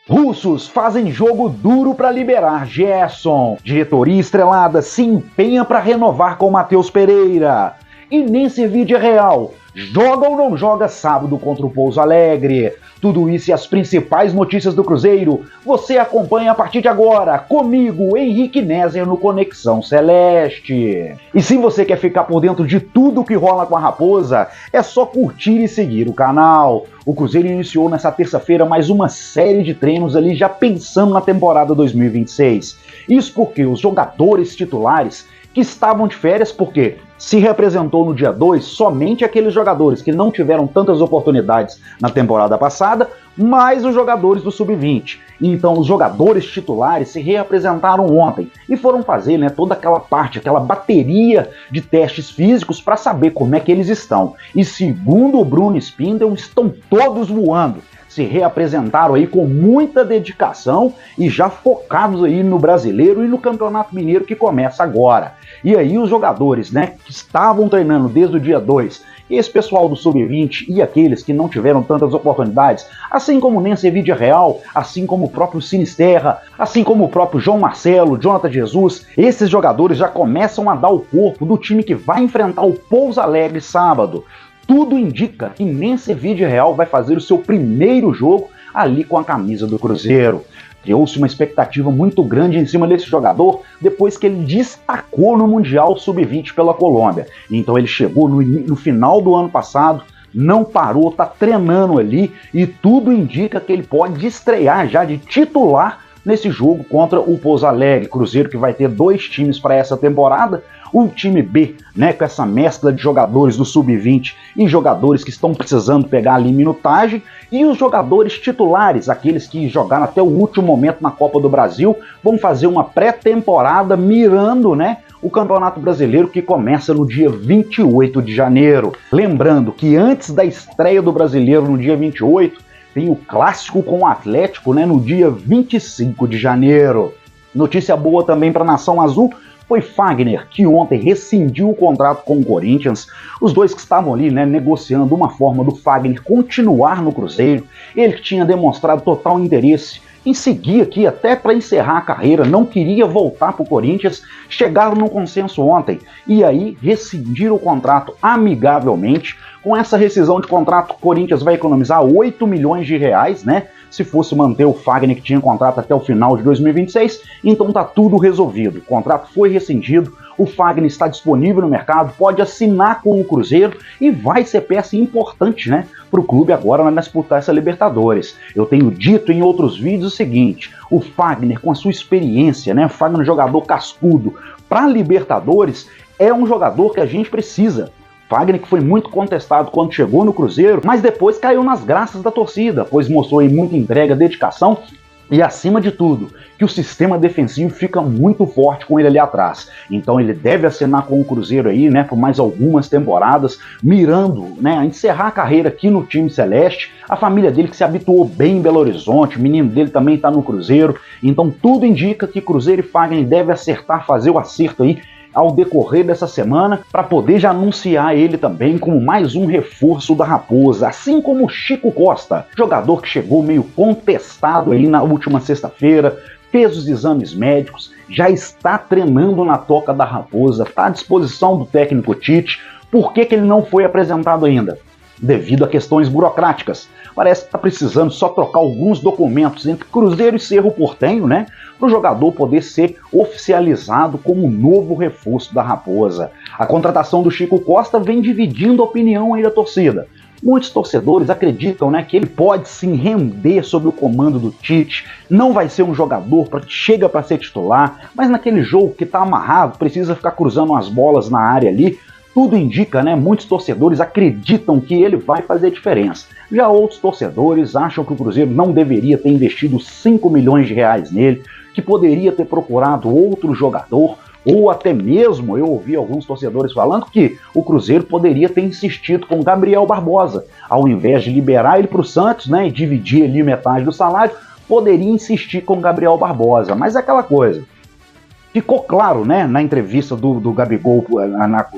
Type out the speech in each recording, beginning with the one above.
Russos fazem jogo duro para liberar Gerson. Diretoria estrelada se empenha para renovar com Matheus Pereira. E nem servir de real. Joga ou não joga sábado contra o Pouso Alegre? Tudo isso e as principais notícias do Cruzeiro você acompanha a partir de agora, comigo, Henrique Nézer, no Conexão Celeste. E se você quer ficar por dentro de tudo que rola com a Raposa, é só curtir e seguir o canal. O Cruzeiro iniciou nessa terça-feira mais uma série de treinos ali, já pensando na temporada 2026. Isso porque os jogadores titulares que estavam de férias, porque se representou no dia 2 somente aqueles jogadores que não tiveram tantas oportunidades na temporada passada, mais os jogadores do Sub-20. Então os jogadores titulares se reapresentaram ontem e foram fazer, né, toda aquela parte, aquela bateria de testes físicos para saber como é que eles estão. E segundo o Bruno Spindel, estão todos voando. Se reapresentaram aí com muita dedicação e já focados aí no Brasileiro e no Campeonato Mineiro que começa agora. E aí os jogadores, né, que estavam treinando desde o dia 2, esse pessoal do Sub-20 e aqueles que não tiveram tantas oportunidades, assim como o Nense Vídea Real, assim como o próprio Sinisterra, assim como o próprio João Marcelo, Jonathan Jesus, esses jogadores já começam a dar o corpo do time que vai enfrentar o Pouso Alegre sábado. Tudo indica que Nense Vídea Real vai fazer o seu primeiro jogo ali com a camisa do Cruzeiro. Criou-se uma expectativa muito grande em cima desse jogador depois que ele destacou no Mundial Sub-20 pela Colômbia. Então ele chegou no final do ano passado, não parou, tá treinando ali e tudo indica que ele pode estrear já de titular nesse jogo contra o Pouso Alegre. Cruzeiro que vai ter 2 times para essa temporada. O time B, né, com essa mescla de jogadores do Sub-20 e jogadores que estão precisando pegar ali minutagem, e os jogadores titulares, aqueles que jogaram até o último momento na Copa do Brasil, vão fazer uma pré-temporada mirando, né, o Campeonato Brasileiro que começa no dia 28 de janeiro. Lembrando que antes da estreia do Brasileiro no dia 28, tem o clássico com o Atlético, né, no dia 25 de janeiro. Notícia boa também para a Nação Azul, foi Fagner, que ontem rescindiu o contrato com o Corinthians. Os dois que estavam ali, né, negociando uma forma do Fagner continuar no Cruzeiro. Ele que tinha demonstrado total interesse em seguir aqui até para encerrar a carreira, não queria voltar para o Corinthians, chegaram num consenso ontem. E aí rescindiram o contrato amigavelmente. Com essa rescisão de contrato, o Corinthians vai economizar 8 milhões de reais, né? Se fosse manter o Fagner, que tinha contrato até o final de 2026, então tá tudo resolvido. O contrato foi rescindido, o Fagner está disponível no mercado, pode assinar com o Cruzeiro e vai ser peça importante, né, para o clube agora na disputar essa Libertadores. Eu tenho dito em outros vídeos o seguinte, o Fagner com a sua experiência, né, o Fagner jogador cascudo, para Libertadores é um jogador que a gente precisa. Fagner que foi muito contestado quando chegou no Cruzeiro, mas depois caiu nas graças da torcida, pois mostrou aí muita entrega, dedicação e, acima de tudo, que o sistema defensivo fica muito forte com ele ali atrás. Então ele deve assinar com o Cruzeiro aí, né, por mais algumas temporadas, mirando, né, a encerrar a carreira aqui no time celeste. A família dele que se habituou bem em Belo Horizonte, o menino dele também está no Cruzeiro. Então tudo indica que Cruzeiro e Fagner devem acertar, fazer o acerto aí ao decorrer dessa semana, para poder já anunciar ele também como mais um reforço da Raposa, assim como o Chico Costa, jogador que chegou meio contestado ali na última sexta-feira, fez os exames médicos, já está treinando na toca da Raposa, está à disposição do técnico Tite. Por que ele não foi apresentado ainda? Devido a questões burocráticas. Parece que está precisando só trocar alguns documentos entre Cruzeiro e Cerro Porteño, né? Para o jogador poder ser oficializado como novo reforço da Raposa. A contratação do Chico Costa vem dividindo a opinião aí da torcida. Muitos torcedores acreditam, né, que ele pode sim render sob o comando do Tite, não vai ser um jogador que chega para ser titular, mas naquele jogo que está amarrado, precisa ficar cruzando as bolas na área ali. Tudo indica, né? Muitos torcedores acreditam que ele vai fazer diferença. Já outros torcedores acham que o Cruzeiro não deveria ter investido 5 milhões de reais nele, que poderia ter procurado outro jogador, ou até mesmo, eu ouvi alguns torcedores falando que o Cruzeiro poderia ter insistido com Gabriel Barbosa, ao invés de liberar ele para o Santos, né, e dividir ali metade do salário, poderia insistir com Gabriel Barbosa. Mas é aquela coisa. Ficou claro, né, na entrevista do Gabigol,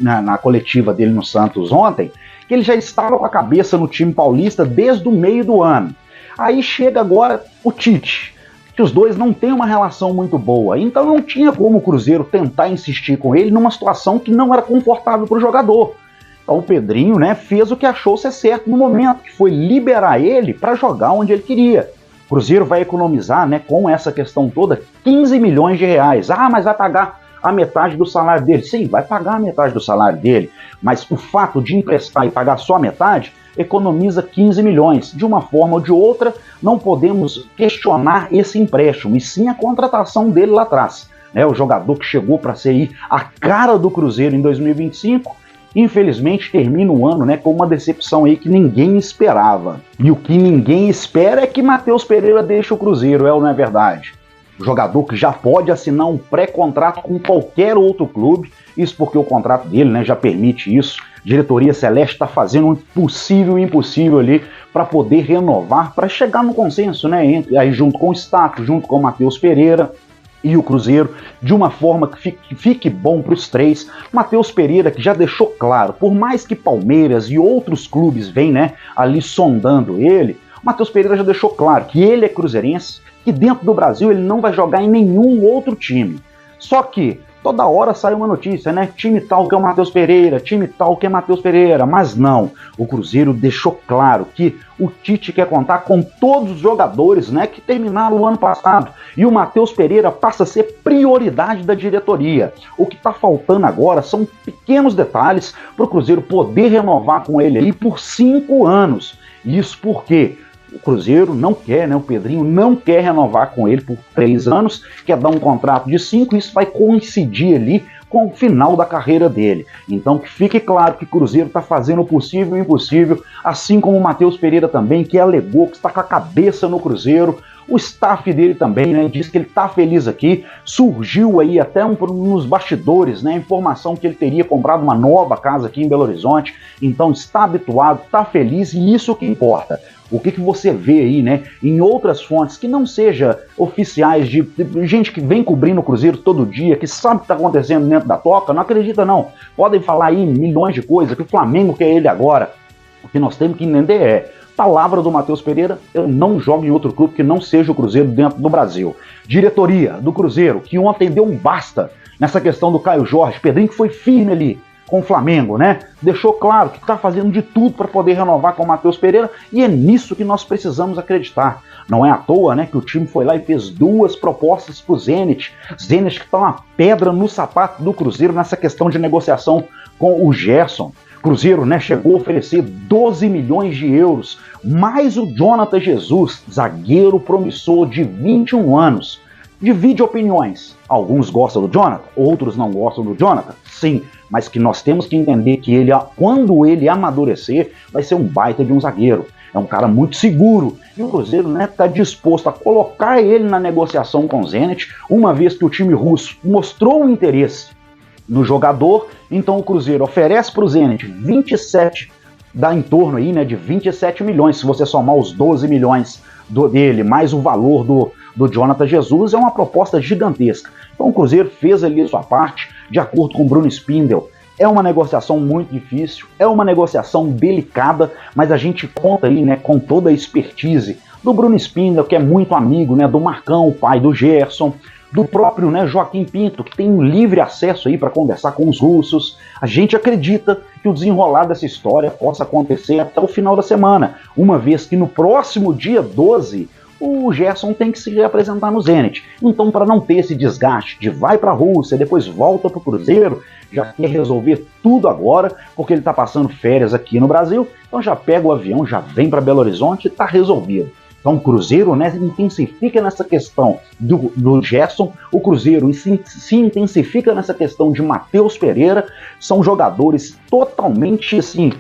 na coletiva dele no Santos ontem, que ele já estava com a cabeça no time paulista desde o meio do ano. Aí chega agora o Tite, que os dois não têm uma relação muito boa, então não tinha como o Cruzeiro tentar insistir com ele numa situação que não era confortável para o jogador. Então o Pedrinho, né, fez o que achou ser certo no momento, que foi liberar ele para jogar onde ele queria. O Cruzeiro vai economizar, né, com essa questão toda, 15 milhões de reais. Ah, mas vai pagar a metade do salário dele. Sim, vai pagar a metade do salário dele, mas o fato de emprestar e pagar só a metade economiza 15 milhões. De uma forma ou de outra, não podemos questionar esse empréstimo, e sim a contratação dele lá atrás. O jogador que chegou para ser aí a cara do Cruzeiro em 2025, infelizmente termina o ano, né, com uma decepção aí que ninguém esperava. E o que ninguém espera é que Matheus Pereira deixe o Cruzeiro, não é verdade? O jogador que já pode assinar um pré-contrato com qualquer outro clube, isso porque o contrato dele, né, já permite isso. A diretoria celeste está fazendo o impossível ali para poder renovar, para chegar no consenso, né, aí junto com o Staff, junto com o Matheus Pereira e o Cruzeiro, de uma forma que fique bom para os três. Matheus Pereira, que já deixou claro, por mais que Palmeiras e outros clubes venham, né, ali sondando ele, o Matheus Pereira já deixou claro que ele é cruzeirense, que dentro do Brasil ele não vai jogar em nenhum outro time. Só que toda hora sai uma notícia, né? Time tal que é o Matheus Pereira, time tal que é Matheus Pereira. Mas não, o Cruzeiro deixou claro que o Tite quer contar com todos os jogadores, né, que terminaram o ano passado. E o Matheus Pereira passa a ser prioridade da diretoria. O que está faltando agora são pequenos detalhes para o Cruzeiro poder renovar com ele aí por 5 anos. Isso porque o Cruzeiro não quer, né? O Pedrinho não quer renovar com ele por 3 anos, quer dar um contrato de 5, isso vai coincidir ali com o final da carreira dele. Então que fique claro que o Cruzeiro está fazendo o possível e o impossível, assim como o Matheus Pereira também, que alegou que está com a cabeça no Cruzeiro. O staff dele também, né, diz que ele está feliz aqui. Surgiu aí até nos bastidores, né, a informação que ele teria comprado uma nova casa aqui em Belo Horizonte. Então está habituado, está feliz, e isso que importa. O que você vê aí, né, em outras fontes que não seja oficiais, de gente que vem cobrindo o Cruzeiro todo dia, que sabe o que está acontecendo dentro da toca, não acredita não. Podem falar aí milhões de coisas, que o Flamengo quer ele agora. O que nós temos que entender é, palavra do Matheus Pereira, eu não jogo em outro clube que não seja o Cruzeiro dentro do Brasil. Diretoria do Cruzeiro, que ontem deu um basta nessa questão do Caio Jorge, Pedrinho que foi firme ali com o Flamengo, né? Deixou claro que está fazendo de tudo para poder renovar com o Matheus Pereira, e é nisso que nós precisamos acreditar. Não é à toa, né, que o time foi lá e fez 2 propostas para o Zenit. Zenit que está uma pedra no sapato do Cruzeiro nessa questão de negociação com o Gerson. Cruzeiro, né, chegou a oferecer 12 milhões de euros, mais o Jonathan Jesus, zagueiro promissor de 21 anos. Divide opiniões. Alguns gostam do Jonathan, outros não gostam do Jonathan. Sim, mas que nós temos que entender que ele, quando ele amadurecer, vai ser um baita de um zagueiro. É um cara muito seguro. E o Cruzeiro, né, está disposto a colocar ele na negociação com o Zenit, uma vez que o time russo mostrou um interesse no jogador. Então o Cruzeiro oferece para o Zenit 27, dá em torno aí, né, de 27 milhões, se você somar os 12 milhões dele, mais o valor do Jonathan Jesus, é uma proposta gigantesca. Então o Cruzeiro fez ali a sua parte, de acordo com o Bruno Spindel. É uma negociação muito difícil, é uma negociação delicada, mas a gente conta aí, né, com toda a expertise do Bruno Spindel, que é muito amigo, né, do Marcão, o pai do Gerson, do próprio, né, Joaquim Pinto, que tem um livre acesso aí para conversar com os russos. A gente acredita que o desenrolar dessa história possa acontecer até o final da semana, uma vez que no próximo dia 12 o Gerson tem que se reapresentar no Zenit. Então, para não ter esse desgaste de vai para a Rússia, depois volta para o Cruzeiro, já quer resolver tudo agora, porque ele está passando férias aqui no Brasil, então já pega o avião, já vem para Belo Horizonte e está resolvido. Então o Cruzeiro, né, intensifica nessa questão do Gerson, o Cruzeiro se intensifica nessa questão de Matheus Pereira. São jogadores totalmente assim,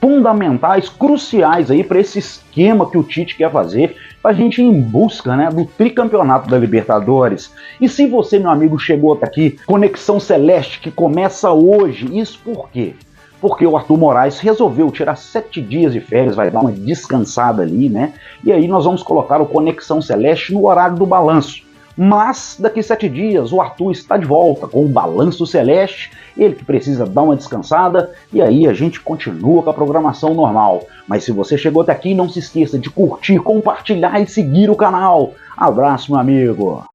fundamentais, cruciais aí para esse esquema que o Tite quer fazer, para a gente ir em busca, né, do tricampeonato da Libertadores. E se você, meu amigo, chegou até aqui, Conexão Celeste, que começa hoje, isso por quê? Porque o Arthur Moraes resolveu tirar 7 dias de férias, vai dar uma descansada ali, né? E aí nós vamos colocar o Conexão Celeste no horário do balanço. Mas daqui 7 dias o Arthur está de volta com o Balanço Celeste, ele que precisa dar uma descansada, e aí a gente continua com a programação normal. Mas se você chegou até aqui, não se esqueça de curtir, compartilhar e seguir o canal. Abraço, meu amigo!